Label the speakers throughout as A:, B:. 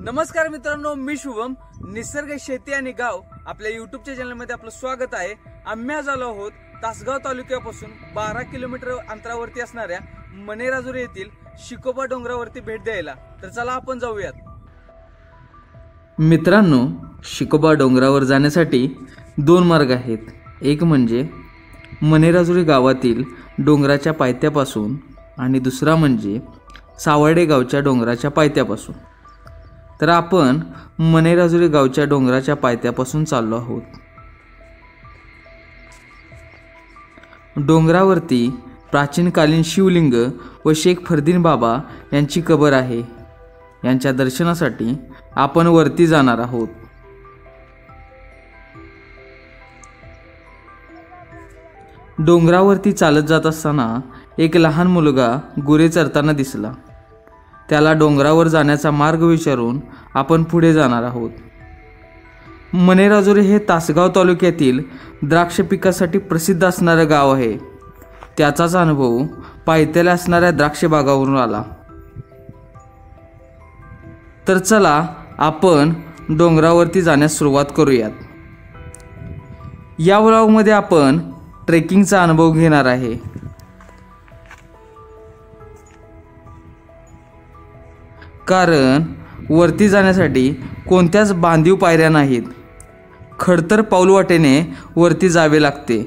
A: नमस्कार मित्रांनो, मी शुभम. निसर्ग शेती आणि गाव आपल्या युट्यूबच्या चॅनलमध्ये आपलं स्वागत आहे. आम्ही आज आलो आहोत तासगाव तालुक्यापासून 12 किलोमीटर अंतरावरती असणाऱ्या मणेराजुरी येथील शिकोबा डोंगरावरती भेट द्यायला. तर चला आपण जाऊयात. मित्रांनो, शिकोबा डोंगरावर जाण्यासाठी 2 मार्ग आहेत. एक म्हणजे मणेराजुरी गावातील डोंगराच्या पायथ्यापासून आणि दुसरा म्हणजे सावर्डे गावच्या डोंगराच्या पायथ्यापासून. तर आपण मणेराजुरी गावच्या डोंगराच्या पायथ्यापासून चाललो आहोत. डोंगरावरती प्राचीनकालीन शिवलिंग व शेख फरदीन बाबा यांची कबर आहे. यांच्या दर्शनासाठी आपण वरती जाणार आहोत. डोंगरावरती चालत जात असताना एक लहान मुलगा गुरे चरताना दिसला. त्याला डोंगरावर जाण्याचा मार्ग विचारून आपण पुढे जाणार आहोत. मणेराजुरी हे तासगाव तालुक्यातील द्राक्ष पिकासाठी प्रसिद्ध असणारं गाव आहे. त्याचाच अनुभव पायथ्याला असणाऱ्या द्राक्ष बागावरून आला. तर चला आपण डोंगरावरती जाण्यास सुरुवात करूयात. या व्लॉगमध्ये आपण ट्रेकिंगचा अनुभव घेणार आहे. कारण वरती जाण्यासाठी कोणत्याच बांधीव पायऱ्या नाहीत. खडतर पाऊलवाटेने वरती जावे लागते.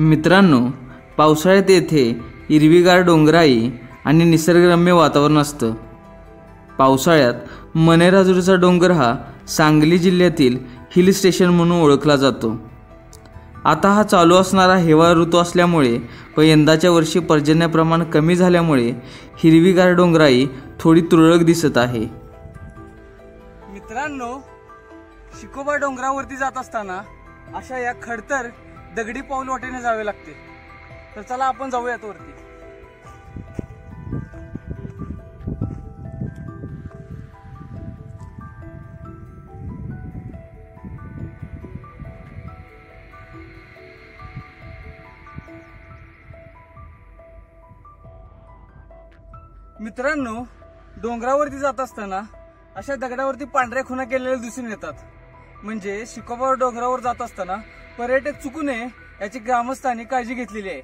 A: मित्रांनो, पावसाळ्यात येथे हिरवीगार डोंगराई आणि निसर्गरम्य वातावरण असतं. पावसाळ्यात मणेराजुरीचा डोंगर हा सांगली जिल्ह्यातील हिल स्टेशन म्हणून ओळखला जातो. आता हा चालू असणारा हिवाळा ऋतू असल्यामुळे व यंदाच्या वर्षी पर्जन्यप्रमाण कमी झाल्यामुळे हिरवीगार डोंगराई थोडी तुरळक दिसत आहे. मित्रांनो, शिकोबा डोंगरावरती जात असताना अशा या खडतर दगडी पाऊल वाटेने जावे लागते. तर चला आपण जाऊयात वरती. मित्रांनो, डोंगरावरती जात असताना अशा दगडावरती पांढऱ्या खुणा केलेल्या दिसून येतात. म्हणजे शिकोबा डोंगरावर जात असताना पर्यटक चुकू नये याची ग्रामस्थांनी काळजी घेतलेली आहे.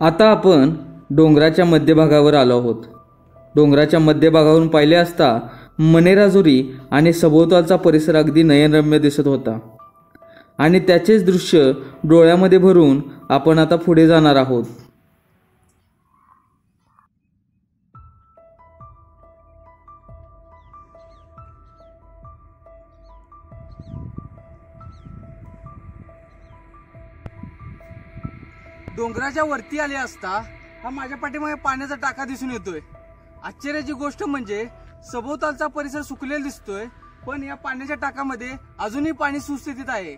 A: आता आपण डोंगराच्या मध्यभागावर आलो आहोत. डोंगराच्या मध्यभागावरून पाहिले असता मणेराजुरी आणि सभोवतालचा परिसर अगदी नयनरम्य दिसत होता. आणि त्याचेच दृश्य डोळ्यामध्ये भरून आपण आता पुढे जाणार आहोत. डोंगराच्या वरती आले असता हा माझ्या पाठीमागे पाण्याचा टाका दिसून येतोय. आश्चर्याची गोष्ट म्हणजे सभोवतालचा परिसर सुकलेला दिसतोय, पण या पाण्याच्या टाकामध्ये अजूनही पाणी सुस्थितीत आहे.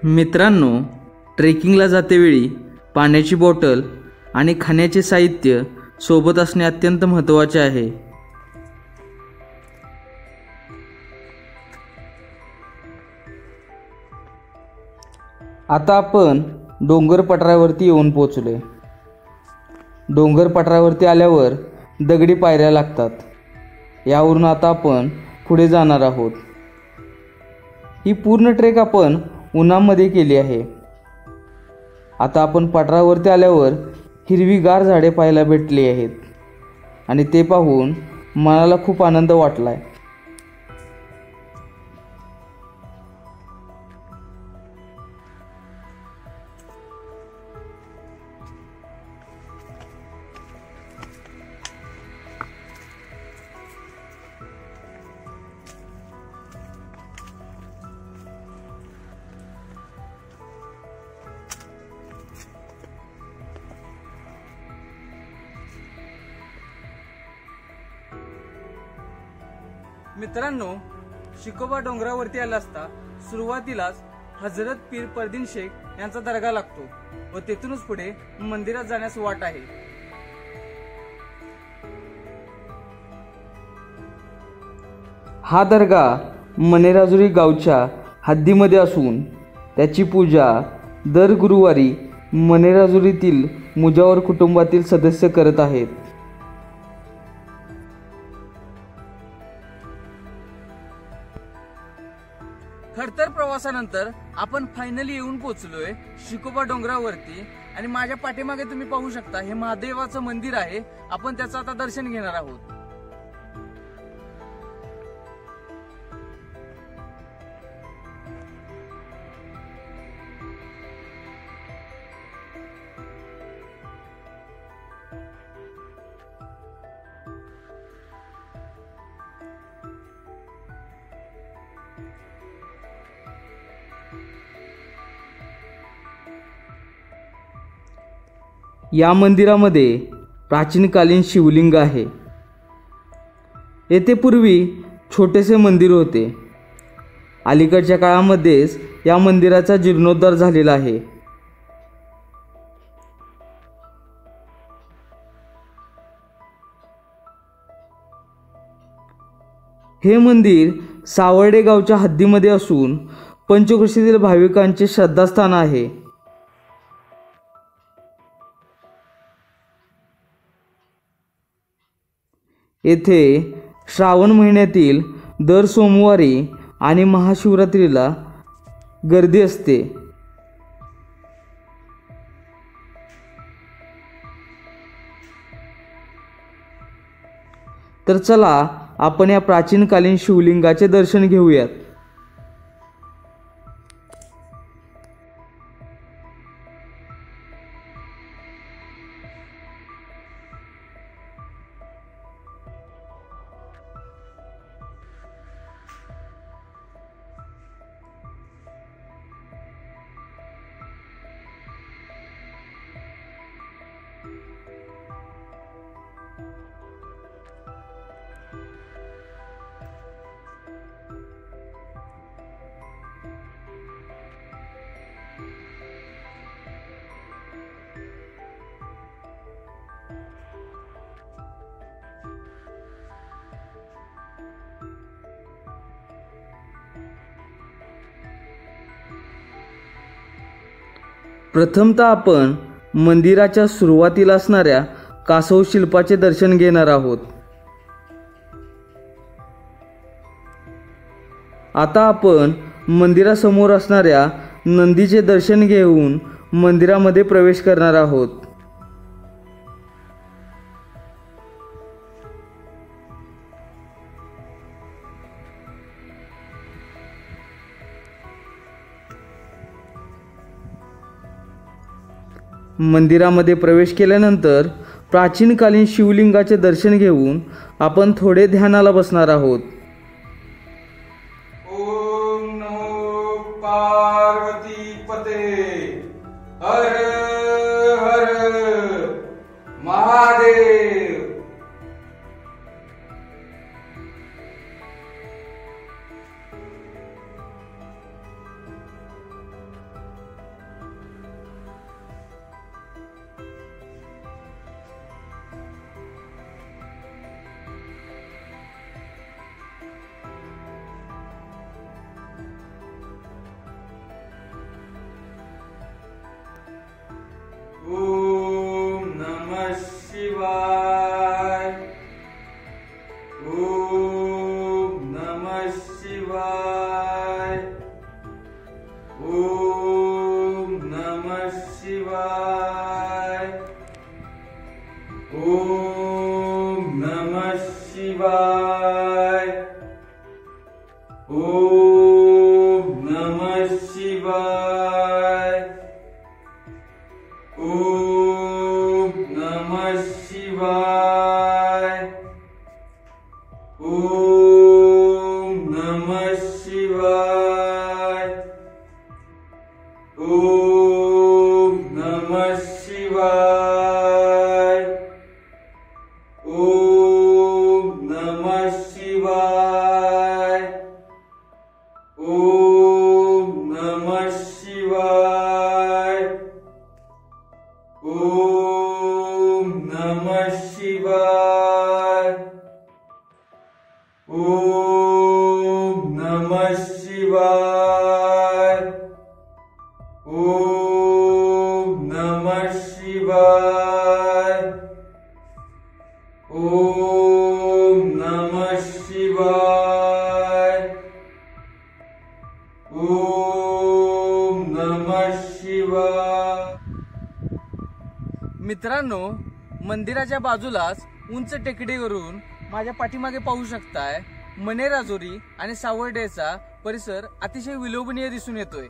A: मित्रांनो, ट्रेकिंगला जातेवेळी पाण्याची बॉटल आणि खाण्याचे साहित्य सोबत असणे अत्यंत महत्त्वाचे आहे. आता आपण डोंगर पठारावरती येऊन पोहोचलोय. डोंगर पठारावरती आल्यावर दगडी पायऱ्या लागतात. यावरून आता आपण पुढे जाणार आहोत. ही पूर्ण ट्रेक आपण उन्हामध्ये केली आहे. आता आपण पठारावरती आल्यावर हिरवीगार झाडे पाहायला भेटली आहेत आणि ते पाहून मनाला खूप आनंद वाटलाय. मित्रांनो, शिकोबा डोंगरावरती आला असता सुरुवातीलाच हजरत पीर परदीन शेख यांचा दर्गा लागतो व तेथूनच पुढे मंदिरात जाण्यास वाट आहे. हा दर्गा मनेराजुरी गावच्या हद्दीमध्ये असून त्याची पूजा दर गुरुवारी मनेराजुरीतील मुजावर कुटुंबातील सदस्य करत आहेत. खडतर प्रवासानंतर आपण फायनली येऊन पोहोचलोय शिकोबा डोंगरावरती आणि माझ्या पाठीमागे तुम्ही पाहू शकता हे महादेवाचं मंदिर आहे. आपण त्याचं आता दर्शन घेणार आहोत. या मंदिरामध्ये प्राचीनकालीन शिवलिंग आहे. येथे पूर्वी छोटेसे मंदिर होते. अलीकडच्या काळामध्येच या मंदिराचा जीर्णोद्धार झालेला आहे. हे मंदिर सावर्डे गावच्या हद्दीमध्ये असून पंचक्रोशीतील भाविकांचे श्रद्धास्थान आहे. येथे श्रावण महिन्यातील दर सोमवारी आणि महाशिवरात्रीला गर्दी असते. तर चला आपण या प्राचीनकालीन शिवलिंगाचे दर्शन घेऊयात. प्रथमतः आपण मंदिराच्या सुरुवातीला असणाऱ्या कासव शिल्पाचे दर्शन घेणार आहोत. आता आपण मंदिरासमोर असणाऱ्या नंदीचे दर्शन घेऊन मंदिरामध्ये प्रवेश करणार आहोत. मंदिरामध्ये प्रवेश केल्यानंतर प्राचीनकालीन शिवलिंगाचे दर्शन घेऊन आपण थोडे ध्यानाला बसणार आहोत.
B: ओम नमो पार्वती पते हर हर महादेव. ओम नमः शिवाय. ओम नमः शिवाय. ओम नमः शिवाय. ओम नमः शिवाय. ओम नमः शिवाय. ओम नमः शिवाय. ओम नमः शिवाय. ओम नमः शिवाय. ओम नमः शिवाय.
A: मित्रांनो, मंदिराच्या बाजूलाच उंच टेकडीवरून माझ्या पाठीमागे पाहू शकताय मने राजोरी आणि सावर्डेचा परिसर अतिशय विलोभनीय दिसून येतोय।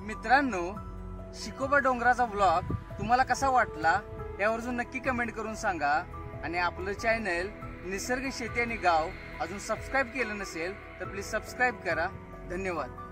A: मित्रांनो, शिकोबा डोंगराचा ब्लॉग तुम्हाला कसा वाटला यावरून नक्की कमेंट करून सांगा। आणि आपलं चॅनल निसर्ग शेती आणि गाव अजून सबस्क्राईब केलं नसेल तर प्लीज सबस्क्राईब करा। धन्यवाद।